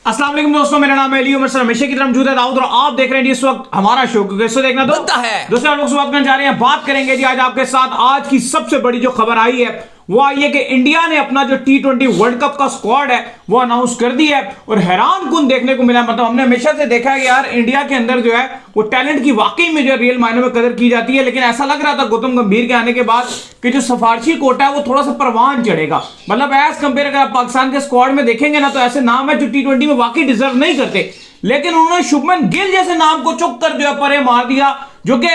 अस्सलाम वालेकुम दोस्तों, मेरा नाम है अली उमर सर, हमेशा की तरह मौजूद है दाऊद और आप देख रहे हैं इस वक्त हमारा शो कैसे देखना बनता है। दोस्तों लोग बात करने जा रहे हैं, बात करेंगे जी आज आपके साथ आज की सबसे बड़ी जो खबर आई है वो आई है कि इंडिया ने अपना जो T20 वर्ल्ड कप का स्क्वाड है वो अनाउंस कर दिया है और हैरान कुन देखने को मिला। मतलब हमने हमेशा से देखा है कि यार इंडिया के अंदर जो है वो टैलेंट की वाकई में जो रियल मायने में कदर की जाती है, लेकिन ऐसा लग रहा था गौतम गंभीर के आने के बाद कि जो सिफारशी कोटा है वो थोड़ा सा परवान चढ़ेगा। मतलब एज कंपेयर अगर आप पाकिस्तान के स्क्वाड में देखेंगे ना तो ऐसे नाम है जो T20 में वाकई डिजर्व नहीं करते, लेकिन उन्होंने शुभमन गिल जैसे नाम को चुक कर जो है परे मार दिया, जो कि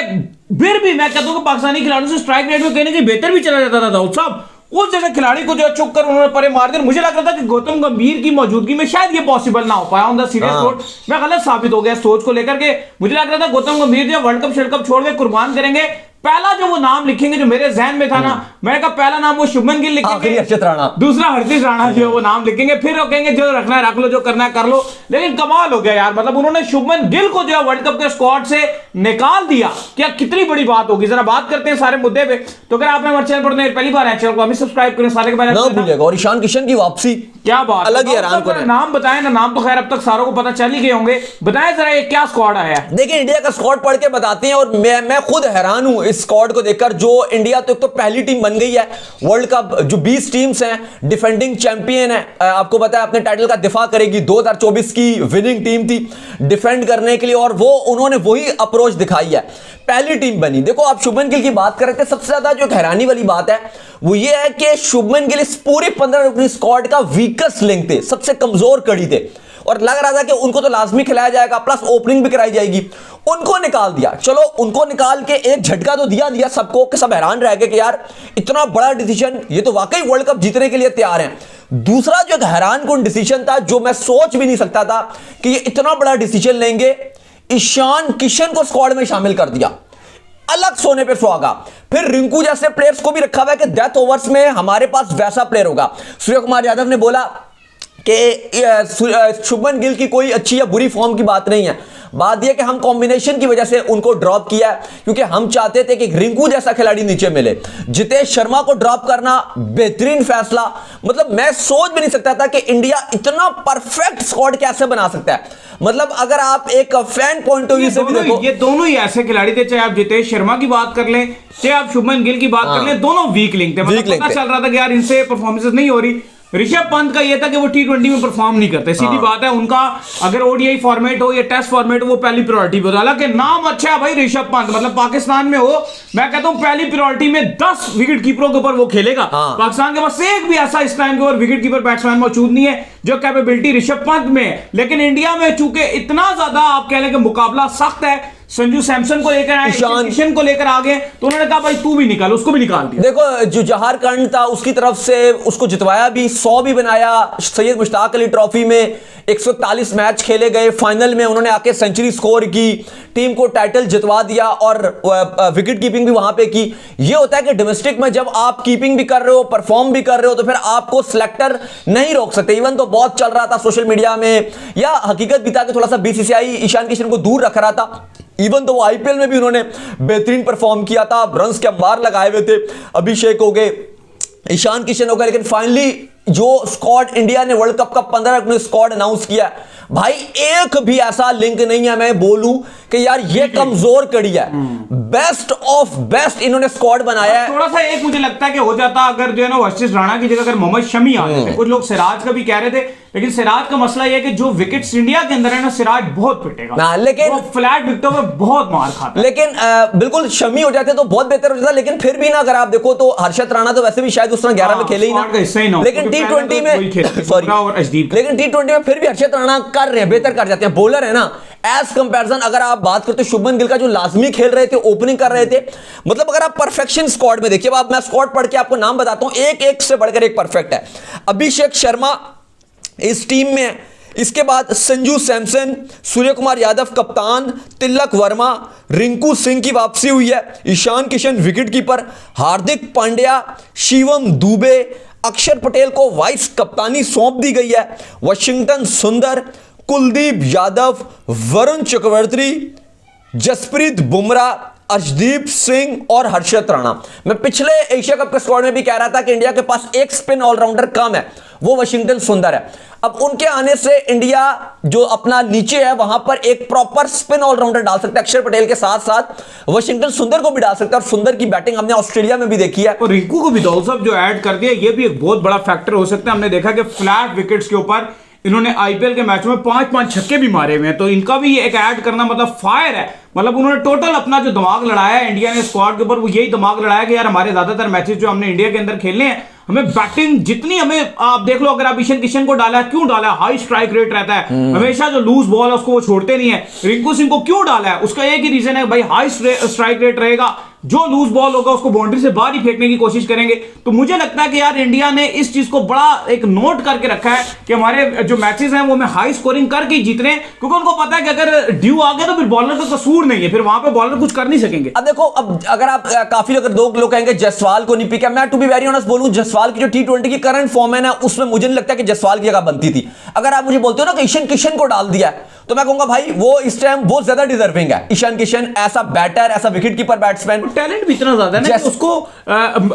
फिर भी मैं कहता हूं कि पाकिस्तानी खिलाड़ियों से स्ट्राइक रेट में कहने के बेहतर भी चला जाता था दाऊद साहब। उस जैसे खिलाड़ी को जो चुक कर उन्होंने परे मार दिया। मुझे लग रहा था कि गौतम गंभीर की मौजूदगी में शायद ये पॉसिबल ना हो पाया ऑन द सीरियस नोट। मैं गलत साबित हो गया सोच को लेकर के। मुझे लग रहा था गौतम गंभीर जो वर्ल्ड कप छोड़ के कुर्बान करेंगे। पहला जो वो नाम लिखेंगे जो मेरे जहन में था ना, मैंने कहा पहला नाम वो शुभमन गिल लिखेंगे, हर्षित राणा, दूसरा हर्षित राणा जो है वो नाम लिखेंगे, फिर वो कहेंगे जो रखना है रख लो, जो करना है कर लो। लेकिन कमाल हो गया यार, मतलब उन्होंने शुभमन गिल को जो है वर्ल्ड कप के स्क्वाड से निकाल दिया। क्या कितनी बड़ी बात होगी, जरा बात करते हैं सारे मुद्दे पे। तो अगर आपने हमारे चैनल पर पहली बार है चैनल को हमें सब्सक्राइब करें, सारे के बारे में भूलिएगा। और ईशान किशन की वापसी, क्या बात, अलग ही हैरान कर। नाम बताएं ना, नाम तो खैर अब तक सारों को पता चल ही गए होंगे, बताएं जरा ये क्या स्क्वाड आया है। देखिए इंडिया का स्क्वाड पढ़ के बताते हैं और मैं खुद हैरान हूं इस स्क्वाड को देखकर। जो इंडिया तो पहली टीम बन गई है वर्ल्ड कप, जो 20 टीम्स हैं, डिफेंडिंग चैंपियन है, आपको पता है अपने टाइटल का दिफा करेगी। 2024 की विनिंग टीम थी डिफेंड करने के लिए और वो उन्होंने वही अप्रोच दिखाई है, पहली टीम बनी। देखो आप शुभमन गिल की बात कर रहे थे, सबसे ज्यादा जो हैरानी वाली बात है वो ये है कि शुभमन गिल इस पूरे 15 रुकनी स्क्वाड का वीकेस्ट लिंक थे, सबसे कमजोर कड़ी थे और लग रहा था कि उनको तो लाजमी खिलाया जाएगा, प्लस ओपनिंग भी कराई जाएगी। उनको निकाल दिया। चलो उनको निकाल के एक झटका तो दिया सबको कि सब हैरान रह गए कि यार इतना बड़ा डिसीजन, ये तो वाकई वर्ल्ड कप जीतने के लिए तैयार हैं। दूसरा जो एक हैरान कुन डिसीजन था, जो मैं सोच भी नहीं सकता था कि ये इतना बड़ा डिसीजन लेंगे, ईशान किशन को स्क्वाड में शामिल कर दिया, अलग सोने पे सुहागा। फिर रिंकू जैसे प्लेयर्स को भी रखा हुआ है कि डेथ ओवर्स में हमारे पास वैसा प्लेयर होगा। सूर्य कुमार यादव ने बोला कि शुभमन गिल की कोई अच्छी या बुरी फॉर्म की बात नहीं है, बात यह कि हम कॉम्बिनेशन की वजह से उनको ड्रॉप किया है, क्योंकि हम चाहते थे कि रिंकू जैसा खिलाड़ी नीचे मिले। जितेश शर्मा को ड्रॉप करना बेहतरीन फैसला। मतलब मैं सोच भी नहीं सकता था कि इंडिया इतना परफेक्ट स्क्वाड कैसे बना सकता है। मतलब अगर आप एक फैन पॉइंट ऑफ व्यू से भी देखो, ये दोनों ही ऐसे खिलाड़ी थे, चाहे आप जितेश शर्मा की बात कर लें चाहे आप शुभमन गिल की बात कर लें, दोनों वीक लिंक थे। मतलब पता चल रहा था कि यार इनसे परफॉर्मेंस नहीं हो रही। ऋषभ पंत का यह था कि वो T20 में परफॉर्म नहीं करते, सीधी बात है। उनका अगर ओडीआई फॉर्मेट हो या टेस्ट फॉर्मेट हो वो पहली प्रायोरिटी पे होता। हालांकि नाम अच्छा है भाई ऋषभ पंत, मतलब पाकिस्तान में हो, मैं कहता हूं पहली प्रायोरिटी में 10 विकेट कीपरों के ऊपर वो खेलेगा। पाकिस्तान के पास एक भी ऐसा इस टाइम के ऊपर विकेट कीपर बैट्समैन मौजूद नहीं है जो कैपेबिलिटी ऋषभ पंत में है। लेकिन इंडिया में चूंकि इतना ज्यादा आप कह लें कि मुकाबला सख्त है, संजू सैमसन को लेकर आए, ईशान किशन को लेकर आ गए, तो उन्होंने कहा भाई तू भी निकाल, उसको भी निकाल दिया। देखो जो जहार कर्ण था उसकी तरफ से उसको जितवाया भी, 100 भी बनाया। सैयद मुश्ताक अली ट्रॉफी में 141 मैच खेले गए, फाइनल में उन्होंने आके सेंचुरी स्कोर की, टीम को टाइटल जितवा दिया और विकेट कीपिंग भी वहां पे की। ये होता है कि डोमेस्टिक में जब आप कीपिंग भी कर रहे हो, परफॉर्म भी कर रहे हो, तो फिर आपको सिलेक्टर नहीं रोक सकते। इवन तो बहुत चल रहा था सोशल मीडिया में, या हकीकत भी था कि थोड़ा सा बीसीसीआई ईशान किशन को दूर रख रहा था। इवन तो वो आईपीएल में भी उन्होंने बेहतरीन परफॉर्म किया था, रन्स के अंबार लगाए हुए थे, अभिषेक हो गए, ईशान किशन हो गए। लेकिन फाइनली जो स्क्वाड इंडिया ने वर्ल्ड कप का 15 अपने स्क्वाड अनाउंस किया, भाई एक भी ऐसा लिंक नहीं है मैं बोलूं कि यार ये कमजोर कड़ी है। बेस्ट ऑफ बेस्ट इन्होंने स्क्वाड बनाया है। थोड़ा सा एक मुझे लगता है कि हो जाता अगर जो है ना हर्षित राणा की जगह अगर मोहम्मद शमी आ जाते। कुछ लोग सिराज का भी कह रहे थे, लेकिन सिराज का मसला यह है कि जो विकेट्स इंडिया के अंदर है ना, सिराज बहुत पिटेगा, लेकिन फ्लैट विकेटों में बहुत मार खाता है। लेकिन बिल्कुल शमी हो जाते तो बहुत बेहतर हो जाता। लेकिन फिर भी ना अगर आप देखो तो हर्षित राणा तो वैसे भी शायद उस तरह 11 में खेले ही ना, लेकिन T20 में सॉरी लेकिन T20 में फिर भी हर्षित राणा कर रहे हैं, बेहतर कर जाते हैं, बॉलर है ना। एज कंपैरिजन अगर आप बात करते शुभमन गिल का जो लाजमी खेल रहे थे, ओपनिंग कर रहे थे, मतलब अगर आप परफेक्शन स्क्वाड में देखिए, अब मैं स्क्वाड पढ़ के आपको नाम बताता हूं, एक से बढ़कर एक परफेक्ट है। अभिषेक शर्मा इस टीम में, इसके बाद संजू सैमसन, सूर्य कुमार यादव कप्तान, तिलक वर्मा, रिंकू सिंह की वापसी हुई है, ईशान किशन विकेट कीपर, हार्दिक पांड्या, शिवम दुबे, अक्षर पटेल को वाइस कप्तानी सौंप दी गई है, वाशिंगटन सुंदर, कुलदीप यादव, वरुण चक्रवर्ती, जसप्रीत बुमराह, अर्शदीप सिंह और हर्षित राणा। मैं पिछले एशिया कप के स्क्वाड में भी कह रहा था कि इंडिया के पास एक स्पिन ऑलराउंडर कम है, वो वाशिंगटन सुंदर है। अब उनके आने से इंडिया जो अपना नीचे है वहां पर एक प्रॉपर स्पिन ऑलराउंडर डाल सकता है। अक्षर पटेल के साथ साथ वाशिंगटन सुंदर को भी डाल सकता है, और सुंदर की बैटिंग हमने ऑस्ट्रेलिया में भी देखी है। और रिंकू को भी दौल साहब जो ऐड कर दिया, ये भी एक बहुत बड़ा फैक्टर हो सकता है। हमने देखा कि फ्लैट विकेट्स के ऊपर इन्होंने आईपीएल के मैच में 5-5 छक्के भी मारे हुए हैं, तो इनका भी एक ऐड करना मतलब फायर है। मतलब उन्होंने टोटल अपना जो दिमाग लड़ाया है इंडिया ने स्क्वाड के ऊपर, वो यही दिमाग लड़ाया कि यार हमारे ज्यादातर मैचेस जो हमने इंडिया के अंदर खेलने हैं, हमें बैटिंग जितनी हमें, आप देख लो अगर आप ईशान किशन को डाला है, क्यों डाला है? हाई स्ट्राइक रेट रहता है, हमेशा जो लूज बॉल है उसको वो छोड़ते नहीं है। रिंकू सिंह को क्यों डाला है? उसका एक ही रीजन है भाई, हाई स्ट्राइक रेट रहेगा, जो लूज बॉल होगा उसको बाउंड्री से बाहर ही फेंकने की कोशिश करेंगे। तो मुझे लगता है कि यार इंडिया ने इस चीज को बड़ा एक नोट करके रखा है कि हमारे जो मैचेस हैं वो हमें हाई स्कोरिंग करके जीतने, क्योंकि उनको पता है कि अगर ड्यू आ गया तो फिर बॉलर का कसूर नहीं है, फिर वहां पे बॉलर कुछ कर नहीं सकेंगे। अब देखो, अब अगर आप काफी अगर दो लोग कहेंगे जायसवाल को नहीं पिका, मैं टू बी वेरी ऑनेस्ट बोलूं, जायसवाल की जो टी20 की करंट फॉर्म है ना, उसमें मुझे नहीं लगता कि जायसवाल की जगह बनती थी। अगर आप मुझे बोलते हो ना कि ईशान किशन को डाल दिया, तो मैं कहूंगा भाई वो इस टाइम बहुत ज्यादा डिजर्विंग है। ईशान किशन ऐसा बैटर, ऐसा विकेट कीपर बैट्समैन, टैलेंट भी इतना ज्यादा है ना कि उसको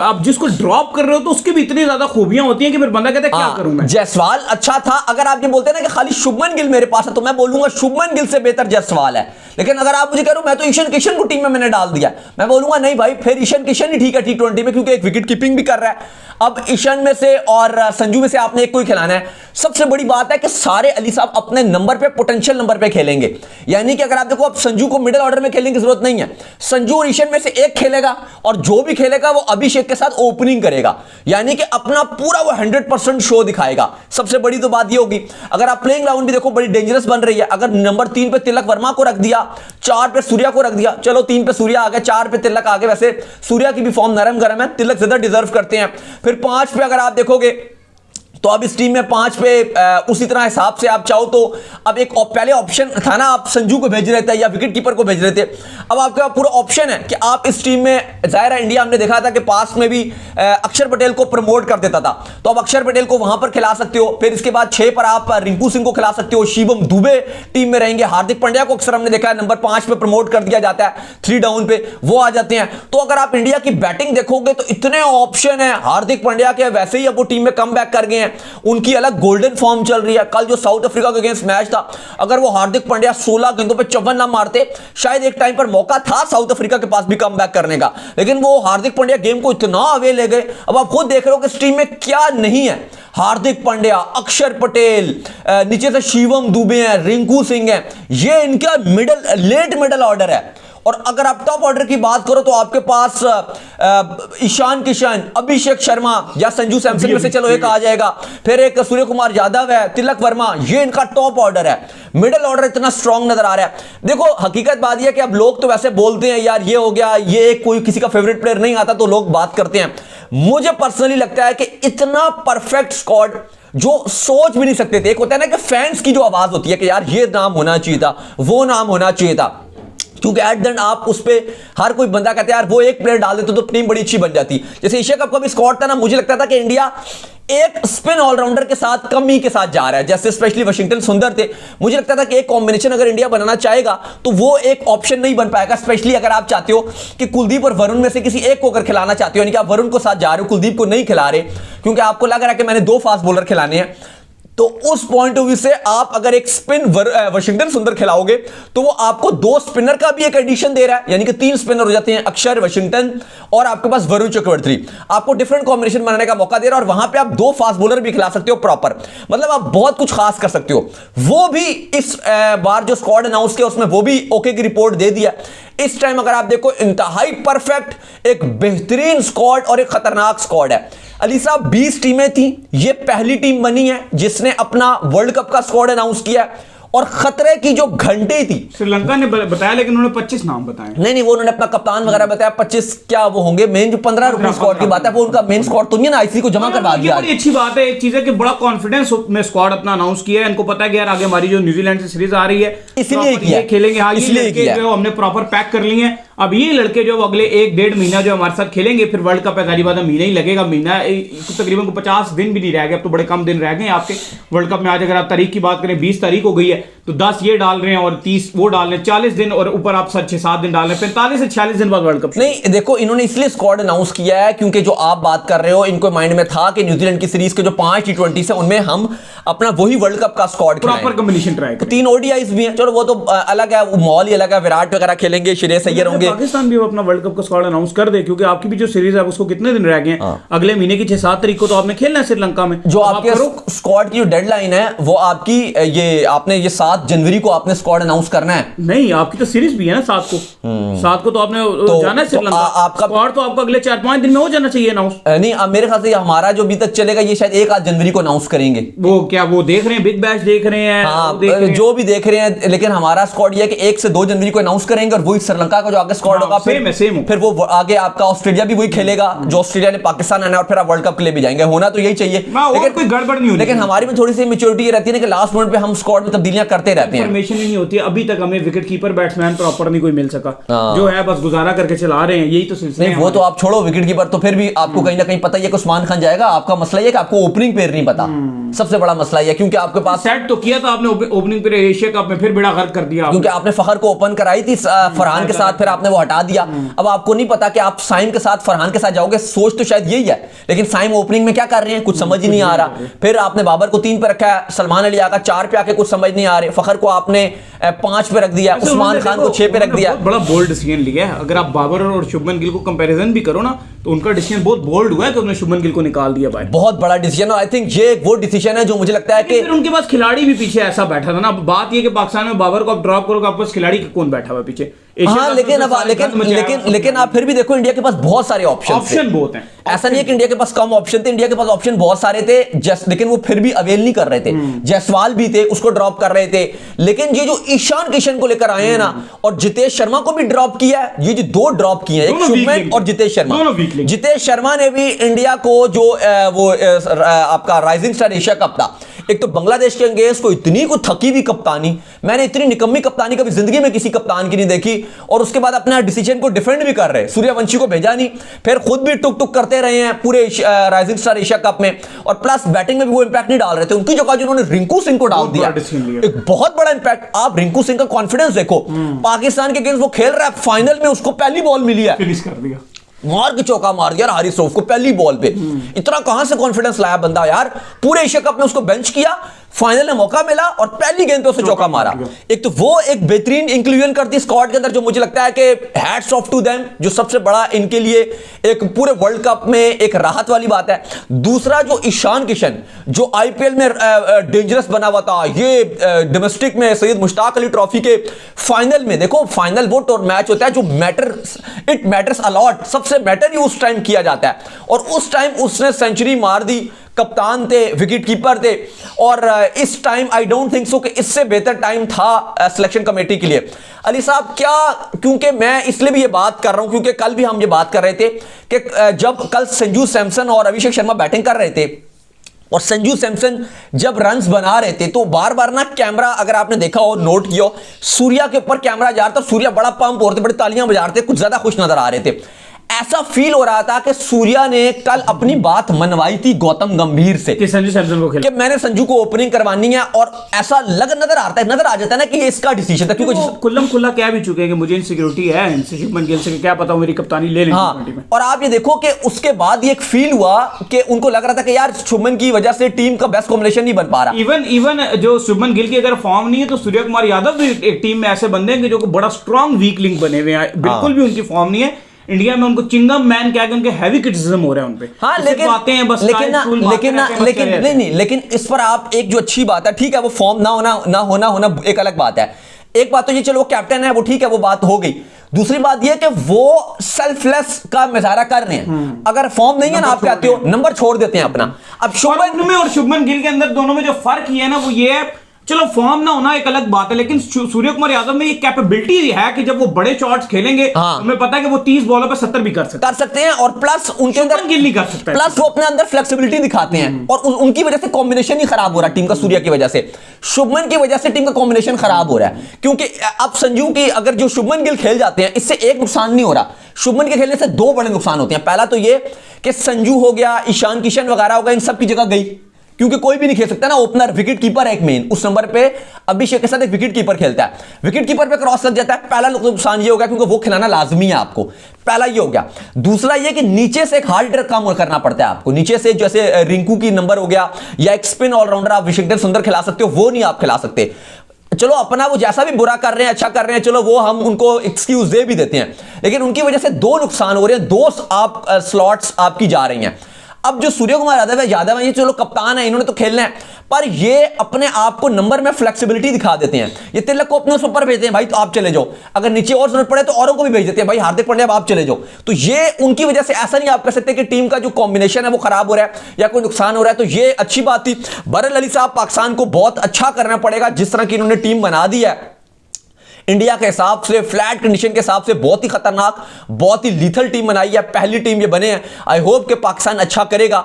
आप जिसको ड्रॉप कर रहे हो तो उसकी भी इतनी ज्यादा खूबियां होती हैं कि फिर बंदा कहता है क्या करूं मैं। जायसवाल अच्छा था। अगर आप ये बोलते हैं ना कि खाली शुभमन गिल मेरे पास है, तो मैं बोलूंगा शुभमन गिल से बेहतर जायसवाल है। लेकिन अगर आप मुझे कह रहे हो मैं तो ईशान किशन को टीम में मैंने डाल दिया, मैं बोलूंगा नहीं भाई, फिर ईशान किशन ही ठीक है टी20 में, क्योंकि एक विकेट कीपिंग भी कर रहा है। अब ईशान में से और संजू में से आपने एक को ही खिलाना है। सबसे बड़ी बात है कि सारे अली साहब अपने नंबर पे, पोटेंशियल नंबर पे खेलेंगे। यानी कि अगर आप देखो, अब संजू को मिडिल ऑर्डर में खेलने की जरूरत नहीं है। संजू और ईशान में से एक खेलेगा, और जो भी खेलेगा वो अभिषेक के साथ ओपनिंग करेगा, यानी कि अपना पूरा वो 100% शो दिखाएगा। सबसे बड़ी तो बात ये होगी, अगर आप प्लेइंग 11 भी देखो बड़ी डेंजरस बन रही है। अगर नंबर 3 पे तिलक वर्मा को रख दिया, 4 पे सूर्या को रख दिया, चलो 3 पे सूर्या आ गया, 4 पे तिलक आ गए। वैसे सूर्या की भी फॉर्म नरम गरम है, तिलक ज्यादा डिजर्व करते हैं। फिर 5 पे अगर आप देखोगे तो अब इस टीम में 5 पे उसी तरह हिसाब से आप चाहो तो अब एक पहले ऑप्शन था ना, आप संजू को भेज रहे थे या विकेट कीपर को भेज रहे थे। अब आपके पास पूरा ऑप्शन है कि आप इस टीम में, जाहिर है इंडिया हमने देखा था कि पास में भी अक्षर पटेल को प्रमोट कर देता था, तो अब अक्षर पटेल को वहां पर खिला सकते हो। फिर इसके बाद 6 पर आप रिंकू सिंह को खिला सकते हो, शिवम दुबे टीम में रहेंगे। हार्दिक पांड्या को अक्सर हमने देखा है नंबर 5 पे प्रमोट कर दिया जाता है, 3 डाउन पे वो आ जाते हैं। तो अगर आप इंडिया की बैटिंग देखोगे तो इतने ऑप्शन है। हार्दिक पांड्या के वैसे ही अब वो टीम में कम बैक कर गए हैं, उनकी अलग गोल्डन फॉर्म चल रही है। कल जो साउथ अफ्रीका के अगेंस्ट मैच था, अगर वो हार्दिक पांड्या 16 गेंदों पे 54 ना मारते, शायद एक टाइम पर मौका था साउथ अफ्रीका के पास भी कम बैक करने का, लेकिन वो हार्दिक पांड्या गेम को इतना अवे ले गए। अब आप खुद देख रहे हो कि इस टीम में क्या नहीं है। हार्दिक पांड्या, अक्षर पटेल, नीचे से शिवम दुबे हैं, रिंकू सिंह है, ये इनका लेट मिडल ऑर्डर है। और अगर आप टॉप ऑर्डर की बात करो तो आपके पास ईशान किशन, अभिषेक शर्मा या संजू सैमसन में से चलो एक आ जाएगा, फिर एक सूर्य कुमार यादव है, तिलक वर्मा, ये इनका टॉप ऑर्डर है। मिडिल ऑर्डर इतना स्ट्रांग नजर आ रहा है। देखो हकीकत बात यह है कि अब लोग तो वैसे बोलते हैं यार ये हो गया, ये कोई किसी का फेवरेट प्लेयर नहीं आता तो लोग बात करते हैं। मुझे पर्सनली लगता है कि इतना परफेक्ट स्क्वाड जो सोच भी नहीं सकते थे। एक होता है ना कि फैंस की जो आवाज होती है कि यार ये नाम होना चाहिए था, वो नाम होना चाहिए था, क्योंकि एट द एंड आप उस पे हर कोई बंदा कहता है यार वो एक प्लेयर डाल देते तो टीम बड़ी अच्छी बन जाती। जैसे एशिया कप का भी स्क्वाड था ना, मुझे लगता था कि इंडिया एक स्पिन ऑलराउंडर के साथ कमी के साथ जा रहा है, जैसे स्पेशली वाशिंगटन सुंदर थे। मुझे लगता था कि एक कॉम्बिनेशन अगर इंडिया बनाना चाहेगा तो वो एक ऑप्शन नहीं बन पाएगा, स्पेशली अगर आप चाहते हो कि कुलदीप और वरुण में से किसी एक को अगर खिलाना चाहते हो, यानी कि आप वरुण को साथ जा रहे हो, कुलदीप को नहीं खिला रहे क्योंकि आपको लग रहा है कि मैंने 2 फास्ट बॉलर खिलाने हैं, तो उस पॉइंट ऑफ व्यू से आप अगर एक स्पिन वाशिंगटन सुंदर खिलाओगे तो वो आपको 2 स्पिनर का भी एक एडिशन दे रहा है, यानी कि 3 स्पिनर हो जाते हैं, अक्षर, वाशिंगटन और आपके पास वरुण चक्रवर्ती। आपको डिफरेंट कॉम्बिनेशन बनाने का मौका दे रहा है, और वहां पे आप 2 फास्ट बॉलर भी खिला सकते हो प्रॉपर, मतलब आप बहुत कुछ खास कर सकते हो। वो भी इस बार जो स्क्वाड अनाउंस किया उसमें वो भी ओके की रिपोर्ट दे दिया। इस टाइम अगर आप देखो इंतहाई परफेक्ट एक बेहतरीन स्क्वाड और एक खतरनाक स्क्वाड है। अली साहब 20 टीमें थी, ये पहली टीम बनी है जिसने अपना वर्ल्ड कप का स्क्वाड अनाउंस किया है, और खतरे की जो घंटे थी श्रीलंका ने बताया, लेकिन उन्होंने 25 नाम बताए। नहीं वो उन्होंने अपना कप्तान वगैरह बताया, 25 क्या वो होंगे, मेन जो 15 रुपए स्क्वाड की बात है वो उनका मेन स्क्वाड तो नहीं है ना, आईसीसी को जमा करवा दिया। बड़ी अच्छी बात है, एक चीज है कि बड़ा कॉन्फिडेंस में स्क्वाड अपना अनाउंस किया है। इनको पता है कि यार आगे हमारी जो न्यूजीलैंड से सीरीज आ रही है इसलिए खेलेंगे, हाँ इसलिए हमने प्रॉपर पैक कर ली है। अब ये लड़के जो अगले 1-1.5 महीना जो हमारे साथ खेलेंगे, फिर वर्ल्ड कप है जारी बात है, महीना ही लगेगा, महीना तकरीबन 50 दिन भी नहीं रह गए, अब तो बड़े कम दिन रह गए आपके वर्ल्ड कप में। आज अगर आप तारीख की बात करें 20 तारीख हो गई है, तो 10 ये डाल रहे हैं और 30 वो डाल रहे हैं, 40 दिन और ऊपर आप 6-7 दिन डाल रहे हैं, 45 से 46 दिन बाद वर्ल्ड कप। नहीं देखो, इन्होंने इसलिए स्क्वाड अनाउंस किया है क्योंकि जो आप बात कर रहे हो, इनको माइंड में था कि न्यूजीलैंड की सीरीज के जो 5 T20 से उनमें हम अपना वही वर्ल्ड कप का स्क्वाड प्रॉपर कॉम्बिनेशन ट्राई करें। 3 ODIs भी हैं, चलो वो तो अलग है, वो माहौल ही अलग है, विराट वगैरह खेलेंगे, श्रेयस अय्यर होंगे। पाकिस्तान भी अपना वर्ल्ड कप का स्क्वाड अनाउंस कर दे, क्योंकि आपकी भी जो सीरीज है उसको कितने दिन रह गए हैं, अगले महीने की 6-7 तारीख को तो आपने खेलना है श्रीलंका में। जो आपके स्क्वाड की जो डेडलाइन है वो आपकी ये आपने ये 7 जनवरी को आपने स्क्वाड अनाउंस करना है। नहीं, आपकी तो सीरीज भी है ना 7 को तो आपने जाना है श्रीलंका। आपका स्क्वाड तो आपको अगले 4-5 दिन में हो जाना चाहिए अनाउंस। नहीं, अब मेरे ख्याल से हमारा जो अभी तक चलेगा ये शायद 1-8 जनवरी को अनाउंस करेंगे। वो क्या वो देख रहे हैं, बिग बैश देख रहे हैं? हाँ, जो भी देख रहे हैं, लेकिन हमारा स्क्वाड ये है कि 1 से 2 जनवरी को अनाउंस करेंगे और वही श्रीलंका का जो आगे स्क्वाड होगा, फिर वो आगे आपका ऑस्ट्रेलिया भी वही खेलेगा जो ऑस्ट्रेलिया ने पाकिस्तान आना, और फिर आप वर्ल्ड कप के लिए भी जाएंगे। होना तो यही चाहिए, लेकिन कोई गड़बड़ नहीं होती। लेकिन हमारी में थोड़ी सी मैच्योरिटी रहती है ना कि लास्ट मिनट पे हम स्क्वाड में तब्दीलियां करते रहते हैं। इन्फॉर्मेशन ही नहीं होती है अभी तक, हमें विकेट कीपर बैट्समैन प्रॉपर नहीं कोई मिल सका, जो है बस गुजारा करके चला रहे हैं, यही तो सिलसिला है। वो तो आप छोड़ो विकेट कीपर, तो फिर भी आपको कहीं ना कहीं पता ही है कि उस्मान खान जाएगा। आपका मसला ये कि आपको ओपनिंग पेयर नहीं पता, सबसे बड़ा मसला ये, क्योंकि आपके पास सेट तो किया था आपने ओपनिंग पेयर एशिया कप में, फिर बेड़ा गर्क कर दिया, क्योंकि आपने फखर को ओपन कराई थी फरहान के साथ, फिर आपने वो हटा दिया। अब आपको नहीं पता कि आप साइम के साथ फरहान के साथ जाओगे, सोच तो शायद यही है, लेकिन साइम ओपनिंग में क्या कर रहे हैं कुछ समझ ही नहीं आ रहा। फिर आपने बाबर को 3 पे रखा है, सलमान अली आका 4 पे आके कुछ समझ नहीं आ रहे, फखर को आपने 5 पे रख दिया, उस्मान खान को 6 पे रख दिया। बड़ा बोल्ड डिसीजन लिया है। अगर आप बाबर और शुभमन गिल को कंपैरिजन भी करो ना, तो उनका डिसीजन बहुत बोल्ड हुआ है कि उन्होंने शुभमन गिल को निकाल दिया भाई, बहुत बड़ा डिसीजन। और आई थिंक ये वो डिसीजन है जो मुझे लगता है कि फिर उनके पास खिलाड़ी भी पीछे ऐसा बैठा था ना। अब बात ये कि पाकिस्तान में बाबर को आप ड्रॉप करोगे, आपके पास खिलाड़ी कौन बैठा हुआ पीछे? हाँ, लेकिन आप फिर भी देखो इंडिया के पास बहुत सारे ऑप्शन बहुत हैं। ऐसा नहीं है कि इंडिया के पास कम ऑप्शन थे, इंडिया के पास ऑप्शन बहुत सारे थे, लेकिन वो फिर भी अवेल नहीं कर रहे थे। जायसवाल भी थे, उसको ड्रॉप कर रहे थे, लेकिन ये जो ईशान किशन को लेकर आए हैं ना, और जितेश शर्मा को भी ड्रॉप किया है, ये जो 2 ड्रॉप किए हैं, एक शुभमन और जितेश शर्मा। जितेश शर्मा ने भी इंडिया को जो आपका राइजिंग स्टार एशिया कप था, एक तो बांग्लादेश के अंगेज को इतनी को थकी हुई कप्तानी, मैंने इतनी निकम्मी कप्तानी कभी जिंदगी में किसी कप्तान की नहीं देखी, और उसके बाद अपना डिसीजन को डिफेंड भी कर रहे हैं। सूर्यवंशी को भेजा नहीं, फिर खुद भी टुक टुक करते रहे हैं पूरे राइजिंग स्टार एशिया कप में, और प्लस बैटिंग में भी वो इंपैक्ट नहीं डाल रहे थे। उनकी जगह जिन्होंने रिंकू सिंह को डाल दिया, एक बहुत बड़ा इंपैक्ट। आप रिंकू सिंह का कॉन्फिडेंस देखो, पाकिस्तान के अगेंस्ट वो खेल रहा है, फाइनल में उसको पहली बॉल मिली है, फिनिश कर दिया, मार के चौका मार दिया हारिस रऊफ को पहली बॉल पे। इतना कहां से कॉन्फिडेंस लाया बंदा यार, पूरे एशिया कप में उसको बेंच किया, फाइनल में मौका मिला और पहली गेंद पे उसे चौका मारा। एक तो वो एक बेहतरीन इंक्लूजन करती स्क्वाड के अंदर, जो मुझे लगता है कि हैट्स ऑफ टू देम, जो सबसे बड़ा इनके लिए एक पूरे वर्ल्ड कप में एक राहत वाली बात है। दूसरा, जो ईशान किशन जो आईपीएल में डेंजरस बना हुआ था, ये डोमेस्टिक में सैयद मुश्ताक अली ट्रॉफी के फाइनल में, देखो फाइनल वो मैच होता है जो इट मैटर्स अलॉट, सबसे मैटर ही उस टाइम किया जाता है, और उस टाइम उसने सेंचुरी मार दी, कप्तान थे, विकेट कीपर थे, और इस time I don't think so कि इससे बेहतर टाइम था सिलेक्शन कमेटी के लिए। अली साहब क्या, क्योंकि मैं इसलिए भी ये बात कर रहा हूं क्योंकि कल भी हम ये बात कर रहे थे कि जब कल संजू सैमसन और अभिषेक शर्मा बैटिंग कर रहे थे, और संजू सैमसन जब रन्स बना रहे थे, तो बार बार ना कैमरा, अगर आपने देखा हो, नोट किया हो, सूर्या के ऊपर कैमरा जा रहा था, सूर्या बड़ा पंप हो रहे थे, बड़ी तालियां बजा रहे थे, कुछ ज्यादा खुश नजर आ रहे थे। ऐसा फील हो रहा था कि सूर्या ने कल अपनी बात मनवाई थी गौतम गंभीर से कि संजू सैमसन को कि मैंने संजू को ओपनिंग करवानी है, और ऐसा नजर आ जाता है ना कि ये इसका डिसीजन था, क्योंकि खुल्लम खुल्ला कह भी चुके हैं कि मुझे इनसिक्योरिटी है इनसे, शुभमन गिल से, क्या पता मेरी कप्तानी ले लें। हाँ, और आप ये देखो कि उसके बाद ये एक फील हुआ कि उनको लग रहा था कि यार शुभमन की वजह से टीम का बेस्ट कॉम्बिनेशन नहीं बन पा रहा। इवन जो शुभमन गिल की अगर फॉर्म नहीं है, तो सूर्य कुमार यादव भी एक टीम में ऐसे बंदे हैं जो बड़ा स्ट्रॉन्ग वीक लिंक बने हुए हैं, बिल्कुल भी उनकी फॉर्म नहीं है। इंडिया में उनको चिंगम मैन क्या, उनके हैवी क्रिटिसिज्म हो रहे हैं उनपे। हाँ, लेकिन इस पर आप एक जो अच्छी बात है, ठीक है वो फॉर्म ना होना एक अलग बात है। एक बात तो ये, चलो वो कैप्टन है, वो ठीक है, वो बात हो गई। दूसरी बात ये कि वो सेल्फलेस का मुजाहरा कर रहे हैं। अगर फॉर्म नहीं है ना, आप कहते हो नंबर छोड़ देते हैं अपना। अब शुभमन में और शुभमन गिल के अंदर दोनों में जो फर्क ये है ना, वो ये है चलो फॉर्म ना होना एक अलग बात है, लेकिन सूर्य कुमार यादव में ये कैपेबिलिटी है कि जब वो बड़े शॉट्स खेलेंगे, हाँ। हमें पता है कि वो 30 बॉलों पे 70 भी कर सकते हैं, और प्लस उनके अंदर गिल नहीं कर सकता, प्लस वो अपने अंदर फ्लेक्सिबिलिटी दिखाते हैं, और उनकी वजह से कॉम्बिनेशन ही खराब हो रहा है टीम का। सूर्य की वजह से, शुभमन की वजह से टीम का कॉम्बिनेशन खराब हो रहा है, क्योंकि अब संजू की अगर जो शुभमन गिल खेल जाते हैं, इससे एक नुकसान नहीं हो रहा, शुभमन के खेलने से दो बड़े नुकसान होते हैं। पहला तो ये कि संजू हो गया, ईशान किशन वगैरह हो गया, इन सब की जगह गई, क्योंकि कोई भी नहीं खेल सकता ना, ओपनर विकेट कीपर है एक मेन, उस नंबर पे अभिषेक के साथ एक विकेट कीपर खेलता है, विकेट कीपर पे क्रॉस लग जाता है। पहला नुकसान ये हो गया, क्योंकि वो खिलाना लाजमी है आपको, पहला ये हो गया। दूसरा ये कि नीचे से एक हार्ड हिटर काम करना पड़ता है आपको, नीचे से जैसे रिंकू की नंबर हो गया, या एक स्पिन ऑलराउंडर आप विशिंगटन सुंदर खिला सकते हो, वो नहीं आप खिला सकते। चलो अपना वो जैसा भी बुरा कर रहे हैं, अच्छा कर रहे हैं, चलो वो हम उनको एक्सक्यूज दे भी देते हैं, लेकिन उनकी वजह से दो नुकसान हो रहे हैं, दो आप स्लॉट्स आपकी जा रही हैं। अब जो सूर्य कुमार यादव है, ये चलो कप्तान है, इन्होंने तो खेलना है, पर ये अपने आप को नंबर में फ्लेक्सिबिलिटी दिखा देते हैं। ये तिलक को अपने ऊपर भेजते हैं, भाई तो आप चले जाओ, अगर नीचे और जरूरत पड़े तो औरों को भी भेज देते हैं, भाई हार्दिक पांड्या आप चले जाओ। तो ये उनकी वजह से ऐसा नहीं आप कह सकते कि टीम का जो कॉम्बिनेशन है वो खराब हो रहा है या कोई नुकसान हो रहा है। तो ये अच्छी बात थी। बरल अली साहब, पाकिस्तान को बहुत अच्छा करना पड़ेगा, जिस तरह की इन्होंने टीम बना दी है इंडिया के हिसाब से, फ्लैट कंडीशन के हिसाब से बहुत ही खतरनाक, बहुत ही लीथल टीम बनाई है, पहली टीम ये बने हैं। आई होप कि पाकिस्तान अच्छा करेगा।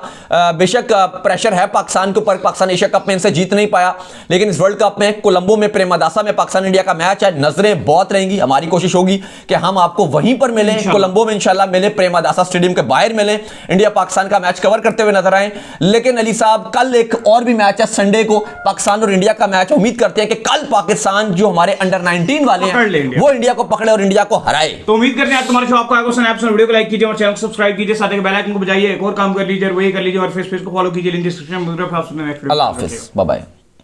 बेशक प्रेशर है पाकिस्तान के ऊपर, पाकिस्तान एशिया कप में इनसे जीत नहीं पाया, लेकिन इस वर्ल्ड कप में कोलंबो में प्रेमदासा में पाकिस्तान इंडिया का मैच है, नजरें बहुत रहेंगी। हमारी कोशिश होगी कि हम आपको वहीं पर मिलें, कोलंबो में इंशाल्लाह मिले, प्रेमदासा स्टेडियम के बाहर मिलें, इंडिया पाकिस्तान का मैच कवर करते हुए नजर आए। लेकिन अली साहब, कल एक और भी मैच है संडे को, पाकिस्तान और इंडिया का मैच। उम्मीद करते हैं कि कल पाकिस्तान जो हमारे अंडर 19 वाले हैं वो इंडिया को पकड़े और इंडिया को हराए। तो उम्मीद करते हैं आज तुम्हारे शो आपको आएगा। वीडियो को लाइक कीजिए और चैनल को सब्सक्राइब कीजिए, साथ ही बेल आइकन को बजाइए, एक और काम कर लीजिए और वही कर लीजिए, और फेसबुक को फॉलो कीजिए, लिंक डिस्क्रिप्शन में। अल्लाह हाफिज़, बाय बाय।